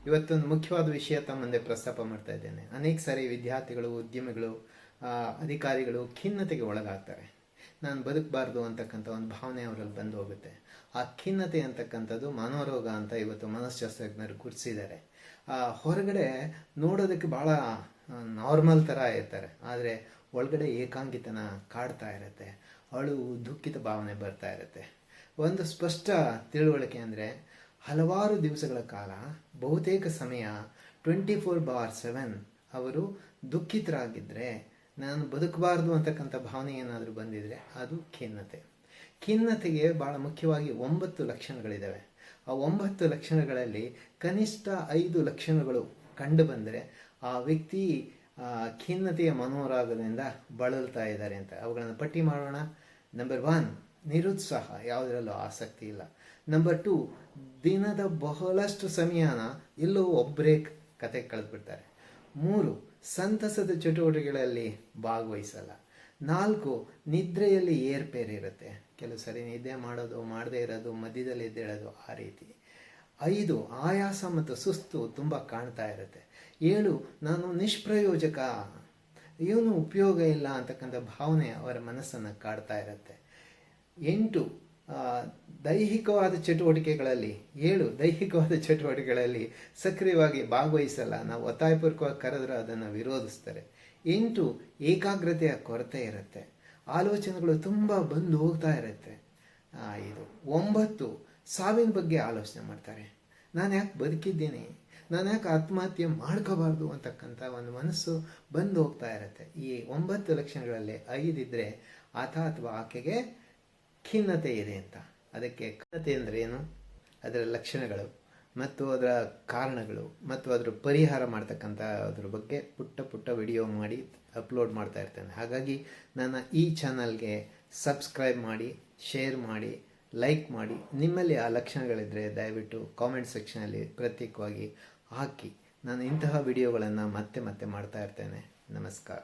ಇವತ್ತೊಂದು ಮುಖ್ಯವಾದ ವಿಷಯ ತಮ್ಮ ಮುಂದೆ ಪ್ರಸ್ತಾಪ ಮಾಡ್ತಾ ಇದ್ದೇನೆ. ಅನೇಕ ಸಾರಿ ವಿದ್ಯಾರ್ಥಿಗಳು, ಉದ್ಯಮಿಗಳು, ಅಧಿಕಾರಿಗಳು ಖಿನ್ನತೆಗೆ ಒಳಗಾಗ್ತಾರೆ. ನಾನು ಬದುಕಬಾರ್ದು ಅಂತಕ್ಕಂಥ ಒಂದು ಭಾವನೆ ಅವರಲ್ಲಿ ಬಂದು ಹೋಗುತ್ತೆ. ಆ ಖಿನ್ನತೆ ಅಂತಕ್ಕಂಥದ್ದು ಮನೋರೋಗ ಅಂತ ಇವತ್ತು ಮನಸ್ಶಾಸ್ತ್ರಜ್ಞರು ಗುರುತಿಸಿದ್ದಾರೆ. ಹೊರಗಡೆ ನೋಡೋದಕ್ಕೆ ಭಾಳ ನಾರ್ಮಲ್ ಥರ ಇರ್ತಾರೆ, ಆದರೆ ಒಳಗಡೆ ಏಕಾಂಗಿತನ ಕಾಡ್ತಾ ಇರುತ್ತೆ, ಅಳು ದುಃಖಿತ ಭಾವನೆ ಬರ್ತಾ ಇರುತ್ತೆ. ಒಂದು ಸ್ಪಷ್ಟ ತಿಳುವಳಿಕೆ ಅಂದರೆ, ಹಲವಾರು ದಿವಸಗಳ ಕಾಲ ಬಹುತೇಕ ಸಮಯ 24/7 ಅವರು ದುಃಖಿತರಾಗಿದ್ದರೆ, ನಾನು ಬದುಕಬಾರ್ದು ಅಂತಕ್ಕಂಥ ಭಾವನೆ ಏನಾದರೂ ಬಂದಿದ್ರೆ ಅದು ಖಿನ್ನತೆ. ಖಿನ್ನತೆಗೆ ಭಾಳ ಮುಖ್ಯವಾಗಿ 9 ಲಕ್ಷಣಗಳಿದ್ದಾವೆ. ಆ 9 ಲಕ್ಷಣಗಳಲ್ಲಿ ಕನಿಷ್ಠ 5 ಲಕ್ಷಣಗಳು ಕಂಡು ಬಂದರೆ ಆ ವ್ಯಕ್ತಿ ಖಿನ್ನತೆಯ ಮನೋರಾಗದಿಂದ ಬಳಲ್ತಾ ಇದ್ದಾರೆ ಅಂತ. ಅವುಗಳನ್ನು ಪಟ್ಟಿ ಮಾಡೋಣ. ನಂಬರ್ 1, ನಿರುತ್ಸಾಹ, ಯಾವುದರಲ್ಲೂ ಆಸಕ್ತಿ ಇಲ್ಲ. ನಂಬರ್ 2, ದಿನದ ಬಹಳಷ್ಟು ಸಮಯನ ಎಲ್ಲೋ ಒಬ್ಬರೇ ಕತೆ ಕಳೆದ್ಬಿಡ್ತಾರೆ. 3, ಸಂತಸದ ಚಟುವಟಿಕೆಗಳಲ್ಲಿ ಭಾಗವಹಿಸಲ್ಲ. 4, ನಿದ್ರೆಯಲ್ಲಿ ಏರ್ಪೇರಿರುತ್ತೆ, ಕೆಲವು ಸರಿ ನಿದ್ದೆ ಮಾಡೋದು, ಮಾಡದೇ ಇರೋದು, ಮಧ್ಯದಲ್ಲಿ ಎದ್ದೇಳೋದು, ಆ ರೀತಿ. 5, ಆಯಾಸ ಮತ್ತು ಸುಸ್ತು ತುಂಬ ಕಾಣ್ತಾ ಇರುತ್ತೆ. 7, ನಾನು ನಿಷ್ಪ್ರಯೋಜಕ, ಏನು ಉಪಯೋಗ ಇಲ್ಲ ಅಂತಕ್ಕಂಥ ಭಾವನೆ ಅವರ ಮನಸ್ಸನ್ನು ಕಾಡ್ತಾ ಇರುತ್ತೆ. 8, ದೈಹಿಕವಾದ ಚಟುವಟಿಕೆಗಳಲ್ಲಿ ಸಕ್ರಿಯವಾಗಿ ಭಾಗವಹಿಸಲ್ಲ. ನಾವು ಒತ್ತಾಯಪೂರ್ವಕವಾಗಿ ಕರೆದ್ರೆ ಅದನ್ನು ವಿರೋಧಿಸ್ತಾರೆ. 8, ಏಕಾಗ್ರತೆಯ ಕೊರತೆ ಇರುತ್ತೆ, ಆಲೋಚನೆಗಳು ತುಂಬ ಬಂದು ಹೋಗ್ತಾ ಇರುತ್ತೆ. 9, ಸಾವಿನ ಬಗ್ಗೆ ಆಲೋಚನೆ ಮಾಡ್ತಾರೆ. ನಾನು ಯಾಕೆ ಬದುಕಿದ್ದೀನಿ, ನಾನು ಯಾಕೆ ಆತ್ಮಹತ್ಯೆ ಮಾಡ್ಕೋಬಾರ್ದು ಅಂತಕ್ಕಂಥ ಒಂದು ಮನಸ್ಸು ಬಂದು ಹೋಗ್ತಾ ಇರುತ್ತೆ. ಈ 9 ಲಕ್ಷಣಗಳಲ್ಲಿ 5 ಇದ್ದರೆ ಆತ ಅಥವಾ ಆಕೆಗೆ ಖಿನ್ನತೆ ಇದೆ ಅಂತ. ಅದಕ್ಕೆ ಖಿನ್ನತೆ ಅಂದರೆ ಏನು, ಅದರ ಲಕ್ಷಣಗಳು ಮತ್ತು ಅದರ ಕಾರಣಗಳು ಮತ್ತು ಅದರ ಪರಿಹಾರ ಮಾಡ್ತಕ್ಕಂಥ ಅದ್ರ ಬಗ್ಗೆ ಪುಟ್ಟ ವಿಡಿಯೋ ಮಾಡಿ ಅಪ್ಲೋಡ್ ಮಾಡ್ತಾ ಇರ್ತೇನೆ. ಹಾಗಾಗಿ ನನ್ನ ಈ ಚಾನಲ್ಗೆ ಸಬ್ಸ್ಕ್ರೈಬ್ ಮಾಡಿ, ಶೇರ್ ಮಾಡಿ, ಲೈಕ್ ಮಾಡಿ. ನಿಮ್ಮಲ್ಲಿ ಆ ಲಕ್ಷಣಗಳಿದ್ದರೆ ದಯವಿಟ್ಟು ಕಾಮೆಂಟ್ ಸೆಕ್ಷನಲ್ಲಿ ಪ್ರತ್ಯೇಕವಾಗಿ ಹಾಕಿ. ನಾನು ಇಂತಹ ವಿಡಿಯೋಗಳನ್ನು ಮತ್ತೆ ಮಾಡ್ತಾ ಇರ್ತೇನೆ. ನಮಸ್ಕಾರ.